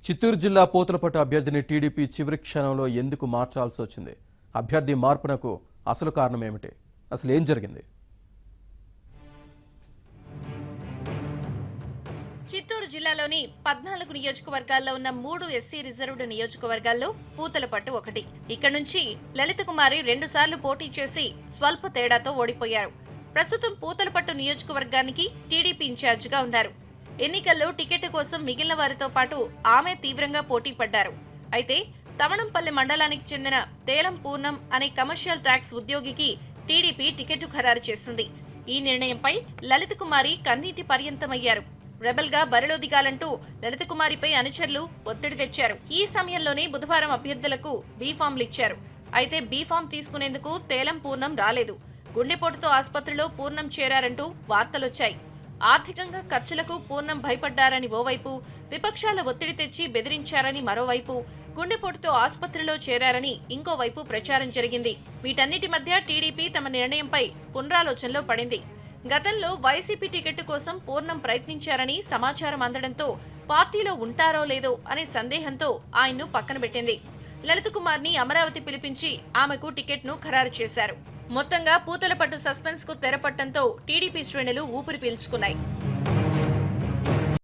చిత్తూరు జిల్లా పూతలపట్టు అభ్యర్థిని టీడీపీ చివరి క్షణంలో ఎందుకు మార్చాల్సి వచ్చింది? అభ్యర్థి మార్పునకు అసలు కారణం ఏమిటి? అసలు ఏం జరిగింది? చిత్తూరు జిల్లాలోని 14 నియోజకవర్గాల్లో ఉన్న 3 ఎస్సీ రిజర్వ్డ్ నియోజకవర్గాల్లో పూతలపట్టు ఒకటి. ఇక్కడ నుంచి లలిత కుమారి 2 సార్లు పోటీ చేసి స్వల్ప తేడాతో ఓడిపోయారు. ప్రస్తుతం పూతలపట్టు నియోజకవర్గానికి టీడీపీ ఇన్ఛార్జిగా ఉన్నారు. ఎన్నికల్లో టికెట్ కోసం మిగిలిన వారితో పాటు ఆమె తీవ్రంగా పోటీ పడ్డారు. అయితే తమణంపల్లి మండలానికి చెందిన తేలం పూర్ణం అనే కమర్షియల్ ట్యాక్స్ ఉద్యోగికి టీడీపీ టికెట్ ఖరారు చేసింది. ఈ నిర్ణయంపై లలిత కుమారి కన్నీటి పర్యంతమయ్యారు. రెబల్ గా బరిలో దిగాలంటూ లలిత కుమారిపై అనుచరులు ఒత్తిడి తెచ్చారు. ఈ సమయంలోనే బుధవారం అభ్యర్థులకు బీఫామ్లు ఇచ్చారు. అయితే బీఫామ్ తీసుకునేందుకు తేలం పూర్ణం రాలేదు. గుండెపోటుతో ఆసుపత్రిలో పూర్ణం చేరారంటూ వార్తలొచ్చాయి. ఆర్థికంగా ఖర్చులకు పూర్ణం భయపడ్డారని ఓవైపు, విపక్షాల ఒత్తిడి తెచ్చి బెదిరించారని మరోవైపు, గుండెపోటుతో ఆసుపత్రిలో చేరారని ఇంకోవైపు ప్రచారం జరిగింది. వీటన్నిటి మధ్య టీడీపీ తమ నిర్ణయంపై పునరాలోచనలో పడింది. గతంలో వైసీపీ టికెట్ కోసం పూర్ణం ప్రయత్నించారని సమాచారం అందడంతో పార్టీలో ఉంటారో లేదో అనే సందేహంతో ఆయన్ను పక్కన పెట్టింది. లలిత కుమార్ని అమరావతి పిలిపించి ఆమెకు టికెట్ను ఖరారు చేశారు. మొత్తంగా పూతలపట్టు సస్పెన్స్ కు తెరపట్టంతో టీడీపీ శ్రేణులు ఊపిరి పీల్చుకున్నాయి.